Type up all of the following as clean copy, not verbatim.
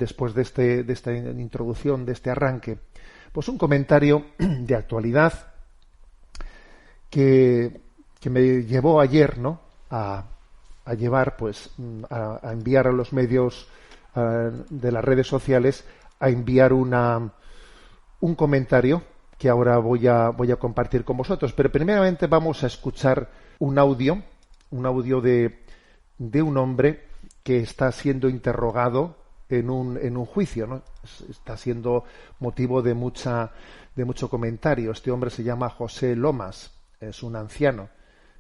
después de esta introducción, de este arranque, pues un comentario de actualidad que me llevó ayer, ¿no?, a llevar, pues, a enviar a los medios de las redes sociales, a enviar un comentario que ahora voy a compartir con vosotros. Pero primeramente vamos a escuchar un audio de un hombre que está siendo interrogado en un juicio, ¿no? Está siendo motivo de mucho comentario. Este hombre se llama José Lomas, es un anciano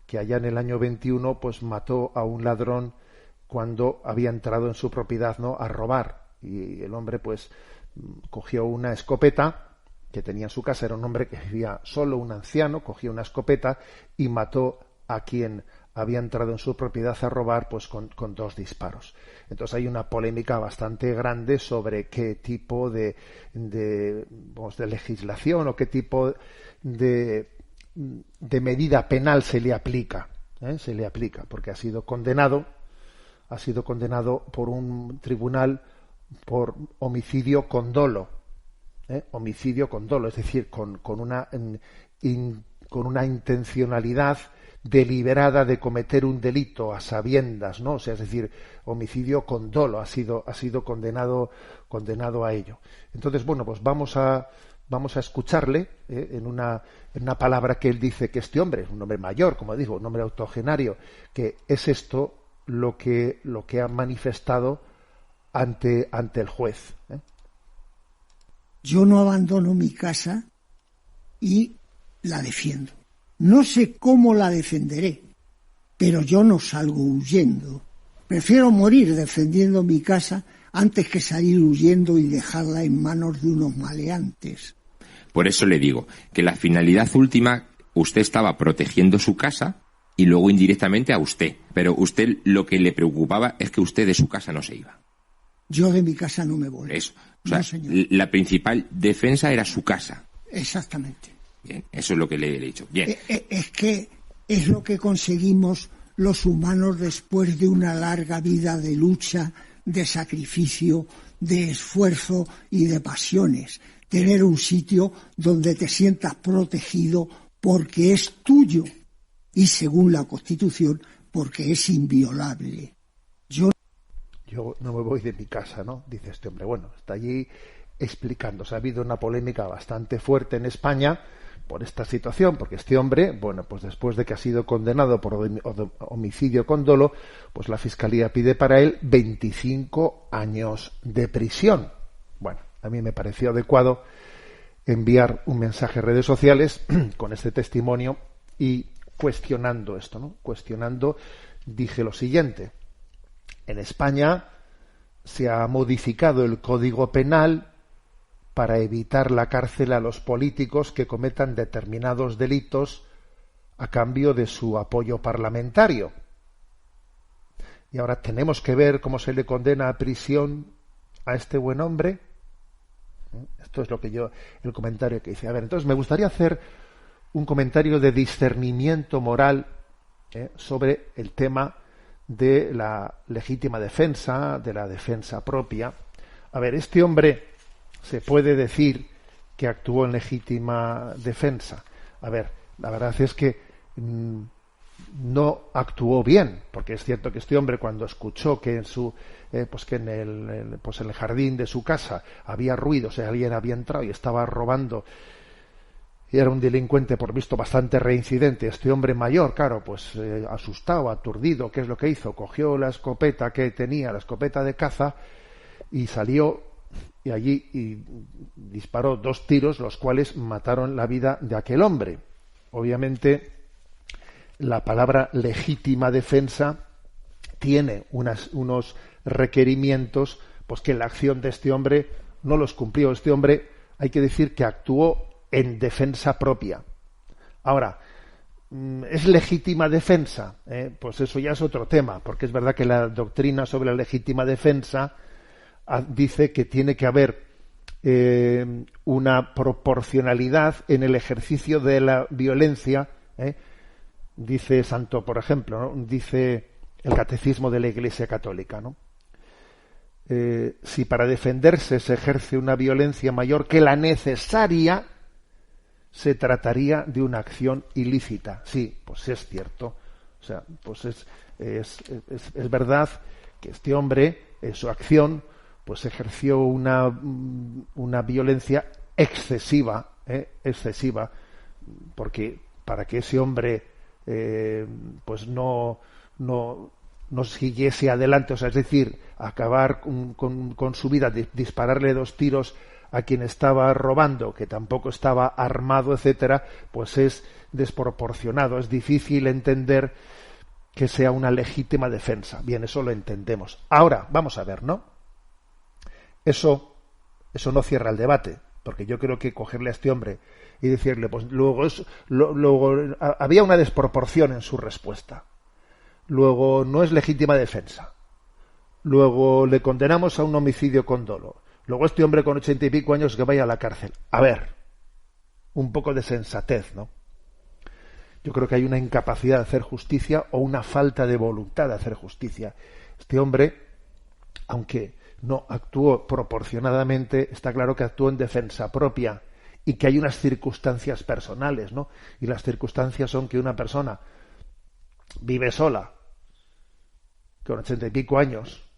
que allá en el año 21 pues mató a un ladrón cuando había entrado en su propiedad, ¿no?, a robar. Y el hombre pues cogió una escopeta que tenía en su casa, era un hombre que vivía solo, un anciano, cogió una escopeta y mató a quien había entrado en su propiedad a robar, pues con 2 disparos. Entonces hay una polémica bastante grande sobre qué tipo de legislación o qué tipo de medida penal se le aplica, porque ha sido condenado por un tribunal por homicidio con dolo, homicidio con dolo, es decir, con una intencionalidad deliberada de cometer un delito a sabiendas, ¿no? O sea, es decir, homicidio con dolo, ha sido condenado a ello. Entonces, bueno, pues vamos a escucharle en una palabra que él dice que este hombre es un hombre mayor, como digo, un hombre octogenario, que es esto lo que ha manifestado ante el juez. Yo no abandono mi casa y la defiendo. No sé cómo la defenderé, pero yo no salgo huyendo. Prefiero morir defendiendo mi casa antes que salir huyendo y dejarla en manos de unos maleantes. Por eso le digo que la finalidad última, usted estaba protegiendo su casa y luego indirectamente a usted. Pero usted lo que le preocupaba es que usted de su casa no se iba. Yo de mi casa no me voy. Eso. O sea, no, señor. La principal defensa era su casa. Exactamente. Bien, eso es lo que le he dicho. Bien. Es que es lo que conseguimos los humanos después de una larga vida de lucha, de sacrificio, de esfuerzo y de pasiones. Tener un sitio donde te sientas protegido porque es tuyo y, según la Constitución, porque es inviolable. Yo no me voy de mi casa, ¿no?, dice este hombre. Bueno, está allí explicando. O sea, ha habido una polémica bastante fuerte en España por esta situación, porque este hombre, bueno, pues después de que ha sido condenado por homicidio con dolo, pues la Fiscalía pide para él 25 años de prisión. Bueno, a mí me pareció adecuado enviar un mensaje a redes sociales con este testimonio y cuestionando esto, ¿no? Dije lo siguiente: en España se ha modificado el Código Penal para evitar la cárcel a los políticos que cometan determinados delitos a cambio de su apoyo parlamentario. Y ahora tenemos que ver cómo se le condena a prisión a este buen hombre. Esto es el comentario que hice. A ver, entonces me gustaría hacer un comentario de discernimiento moral sobre el tema de la legítima defensa, de la defensa propia. A ver, este hombre se puede decir que actuó en legítima defensa. A ver, la verdad es que no actuó bien, porque es cierto que este hombre, cuando escuchó que en el jardín de su casa había ruido, o sea, alguien había entrado y estaba robando, y era un delincuente por visto bastante reincidente, este hombre mayor, claro, pues asustado, aturdido, ¿qué es lo que hizo? Cogió la escopeta que tenía, la escopeta de caza, y salió y allí disparó 2 tiros, los cuales mataron la vida de aquel hombre. Obviamente, la palabra legítima defensa tiene unos requerimientos, pues que la acción de este hombre no los cumplió. Este hombre, hay que decir que actuó en defensa propia. Ahora, ¿es legítima defensa? Pues eso ya es otro tema, porque es verdad que la doctrina sobre la legítima defensa dice que tiene que haber una proporcionalidad en el ejercicio de la violencia. Dice Santo, por ejemplo, ¿no?, dice el Catecismo de la Iglesia Católica, ¿no?, si para defenderse se ejerce una violencia mayor que la necesaria, se trataría de una acción ilícita. Sí, pues es cierto. O sea, pues es verdad que este hombre, en su acción, pues ejerció una violencia excesiva, porque para que ese hombre pues no siguiese adelante, o sea, es decir, acabar con su vida, dispararle 2 tiros a quien estaba robando, que tampoco estaba armado, etcétera, pues es desproporcionado, es difícil entender que sea una legítima defensa. Bien, eso lo entendemos. Ahora, vamos a ver, ¿no? Eso no cierra el debate, porque yo creo que cogerle a este hombre y decirle, pues luego había una desproporción en su respuesta. Luego no es legítima defensa. Luego le condenamos a un homicidio con dolo. Luego este hombre con 80 y pico años que vaya a la cárcel. A ver, un poco de sensatez, ¿no? Yo creo que hay una incapacidad de hacer justicia o una falta de voluntad de hacer justicia. Este hombre, aunque no actuó proporcionadamente, está claro que actuó en defensa propia y que hay unas circunstancias personales, ¿no? Y las circunstancias son que una persona vive sola, con 80 y pico años,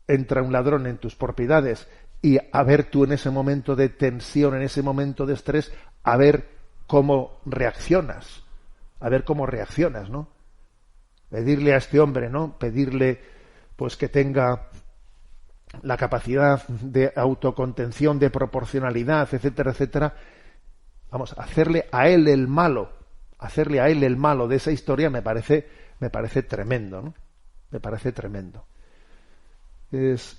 entra un ladrón en tus propiedades y a ver tú en ese momento de tensión, en ese momento de estrés, a ver cómo reaccionas, ¿no? Pedirle a este hombre, ¿no? Pedirle, pues, que tenga la capacidad de autocontención, de proporcionalidad, etcétera, etcétera. Vamos, hacerle a él el malo de esa historia me parece tremendo, ¿no? Me parece tremendo. Es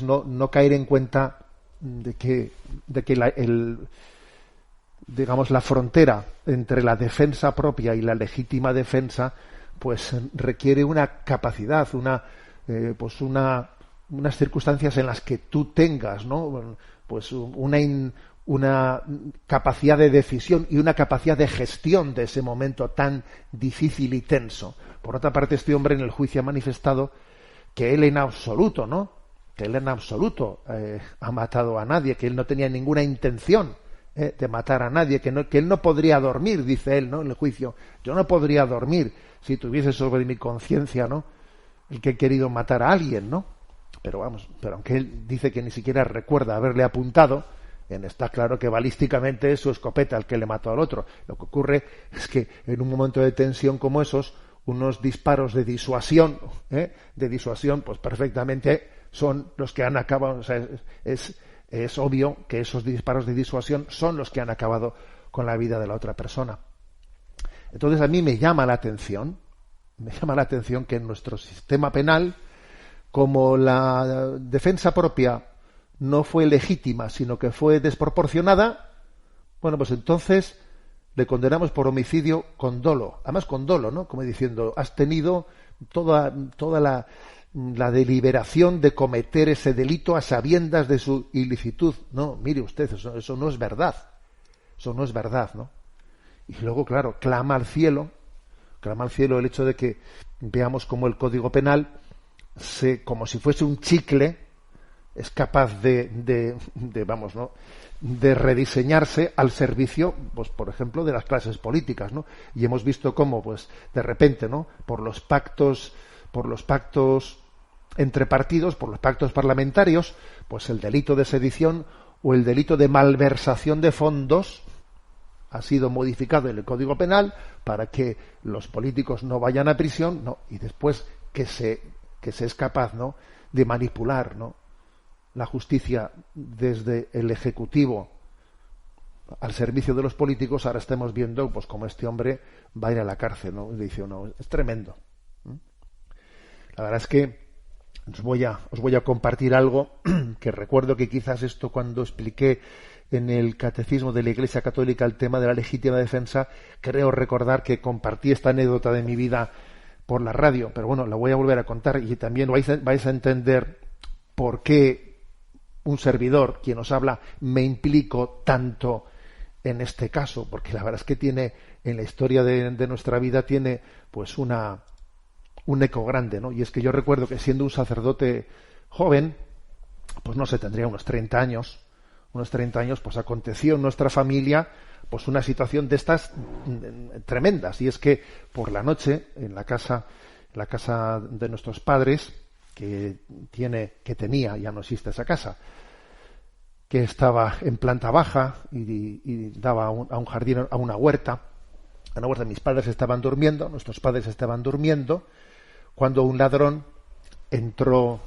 no caer en cuenta de que la frontera entre la defensa propia y la legítima defensa, pues requiere una capacidad, unas circunstancias en las que tú tengas, ¿no? Pues una capacidad de decisión y una capacidad de gestión de ese momento tan difícil y tenso. Por otra parte, este hombre en el juicio ha manifestado que él en absoluto, ha matado a nadie, que él no tenía ninguna intención de matar a nadie, que él no podría dormir, dice él, ¿no? En el juicio, yo no podría dormir si tuviese sobre mi conciencia, ¿no?, el que he querido matar a alguien, ¿no? Pero aunque él dice que ni siquiera recuerda haberle apuntado, está claro que balísticamente es su escopeta el que le mató al otro. Lo que ocurre es que en un momento de tensión como esos, unos disparos de disuasión, pues perfectamente son los que han acabado. O sea, es obvio que esos disparos de disuasión son los que han acabado con la vida de la otra persona. Entonces a mí me llama la atención que en nuestro sistema penal, como la defensa propia no fue legítima, sino que fue desproporcionada, bueno, pues entonces le condenamos por homicidio con dolo. Además con dolo, ¿no? Como diciendo, has tenido toda la deliberación de cometer ese delito a sabiendas de su ilicitud. No, mire usted, eso no es verdad. Eso no es verdad, ¿no? Y luego, claro, clama al cielo el hecho de que veamos cómo el Código Penal, como si fuese un chicle, es capaz de rediseñarse al servicio, pues por ejemplo, de las clases políticas, ¿no? Y hemos visto cómo, pues, de repente, ¿no?, por los pactos entre partidos, por los pactos parlamentarios, pues el delito de sedición o el delito de malversación de fondos ha sido modificado en el Código Penal para que los políticos no vayan a prisión, ¿no? Y después que se es capaz, ¿no?, de manipular, ¿no?, la justicia desde el Ejecutivo al servicio de los políticos. Ahora estamos viendo, pues, como este hombre va a ir a la cárcel, ¿no? Y dice, no, es tremendo. La verdad es que os voy a compartir algo que recuerdo que quizás esto, cuando expliqué en el Catecismo de la Iglesia Católica el tema de la legítima defensa, creo recordar que compartí esta anécdota de mi vida por la radio, pero bueno, la voy a volver a contar y también vais a entender por qué un servidor, quien os habla, me implico tanto en este caso, porque la verdad es que tiene, en la historia de nuestra vida, tiene pues un eco grande, ¿no? Y es que yo recuerdo que, siendo un sacerdote joven, pues no sé, tendría unos 30 años, pues aconteció en nuestra familia pues una situación de estas tremendas, y es que por la noche en la casa de nuestros padres, que tenía, ya no existe esa casa, que estaba en planta baja y daba a un jardín, a una huerta. Mis padres estaban durmiendo, nuestros padres estaban durmiendo, cuando un ladrón entró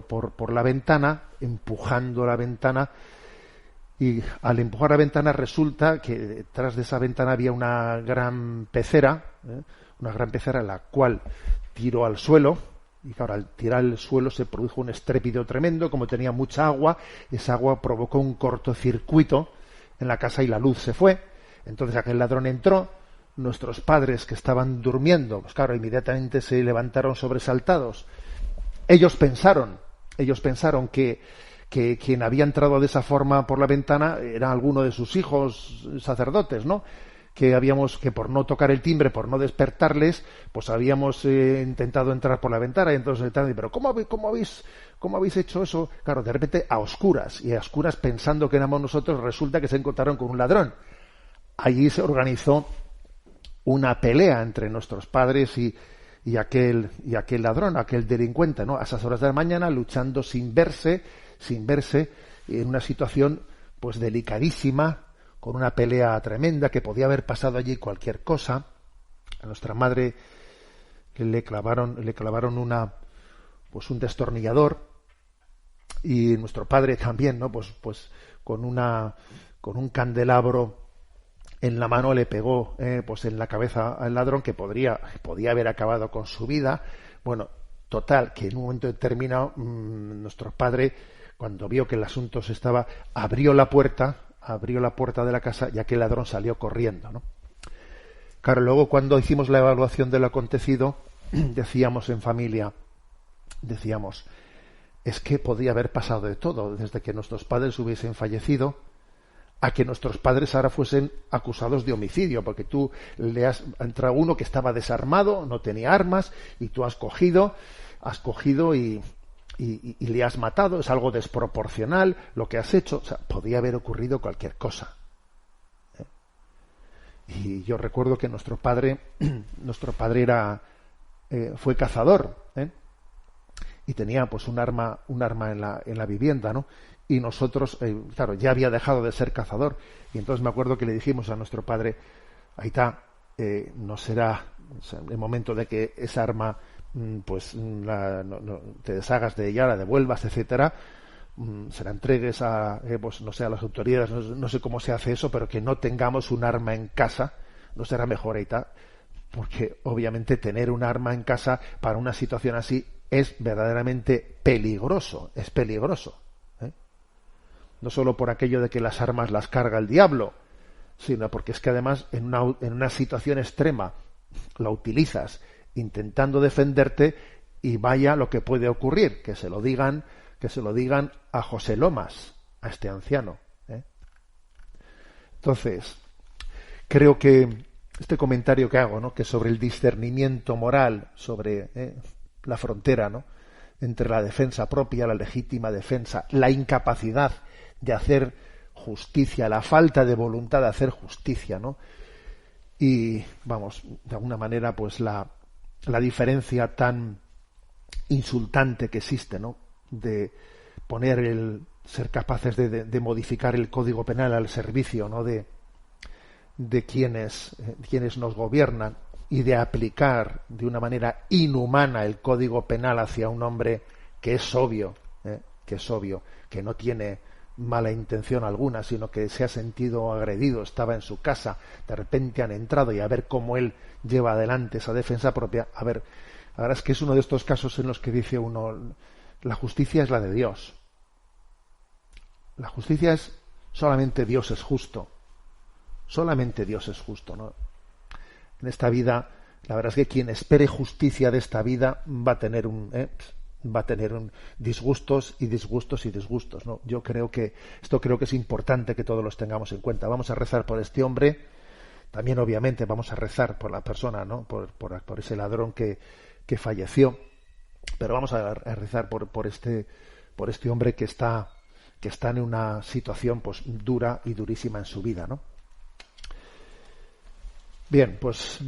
por la ventana, empujando la ventana, y al empujar la ventana resulta que detrás de esa ventana había una gran pecera, la cual tiró al suelo, y claro, al tirar al suelo se produjo un estrépito tremendo. Como tenía mucha agua, esa agua provocó un cortocircuito en la casa y la luz se fue. Entonces aquel ladrón entró, nuestros padres, que estaban durmiendo, pues claro, inmediatamente se levantaron sobresaltados. Ellos pensaron que quien había entrado de esa forma por la ventana era alguno de sus hijos sacerdotes, ¿no? Que por no tocar el timbre, por no despertarles, pues habíamos intentado entrar por la ventana. Y entonces, pero ¿cómo habéis hecho eso? Claro, de repente a oscuras pensando que éramos nosotros, resulta que se encontraron con un ladrón. Allí se organizó una pelea entre nuestros padres y aquel ladrón, aquel delincuente, ¿no? A esas horas de la mañana, luchando sin verse, en una situación pues delicadísima, con una pelea tremenda, que podía haber pasado allí cualquier cosa. A nuestra madre le clavaron un destornillador, y nuestro padre también, ¿no? Pues con un candelabro en la mano le pegó pues en la cabeza al ladrón, que podía haber acabado con su vida. Bueno, total, que en un momento determinado nuestro padre, cuando vio que el asunto abrió la puerta de la casa, y aquel ladrón salió corriendo, ¿no? Claro, luego cuando hicimos la evaluación de lo acontecido, decíamos en familia, es que podía haber pasado de todo, desde que nuestros padres hubiesen fallecido a que nuestros padres ahora fuesen acusados de homicidio, porque tú le has entrado uno que estaba desarmado, no tenía armas, y tú has cogido y le has matado. Es algo desproporcional lo que has hecho. O sea, podía haber ocurrido cualquier cosa. Y yo recuerdo que nuestro padre fue cazador, y tenía pues un arma en la vivienda, ¿no? Y nosotros, claro, ya había dejado de ser cazador, y entonces me acuerdo que le dijimos a nuestro padre: ahí está, no será, o sea, el momento de que esa arma pues te deshagas de ella, la devuelvas, etcétera, se la entregues a pues no sé, a las autoridades, no sé cómo se hace eso, pero que no tengamos un arma en casa, no será mejor, ahí está, porque obviamente tener un arma en casa para una situación así es verdaderamente peligroso, no solo por aquello de que las armas las carga el diablo, sino porque es que además en una situación extrema la utilizas intentando defenderte, y vaya lo que puede ocurrir, que se lo digan a José Lomas, a este anciano, Entonces, creo que este comentario que hago, ¿no?, que sobre el discernimiento moral, sobre la frontera, ¿no?, entre la defensa propia, la legítima defensa, la incapacidad de hacer justicia, la falta de voluntad de hacer justicia, ¿no? Y, vamos, de alguna manera, pues la diferencia tan insultante que existe, ¿no?, de poner ser capaces de modificar el Código Penal al servicio, ¿no?, de quienes nos gobiernan, y de aplicar de una manera inhumana el Código Penal hacia un hombre que es obvio, que no tiene mala intención alguna, sino que se ha sentido agredido, estaba en su casa, de repente han entrado, y a ver cómo él lleva adelante esa defensa propia. A ver, la verdad es que es uno de estos casos en los que dice uno: la justicia es la de Dios. La justicia es, solamente Dios es justo. Solamente Dios es justo, ¿no? En esta vida, la verdad es que quien espere justicia de esta vida va a tener disgustos y disgustos y disgustos, ¿no? Yo creo que es importante que todos los tengamos en cuenta. Vamos a rezar por este hombre, también obviamente vamos a rezar por la persona, ¿no?, por ese ladrón que falleció, pero vamos a rezar por por este hombre que está en una situación pues dura y durísima en su vida, ¿no? Bien, pues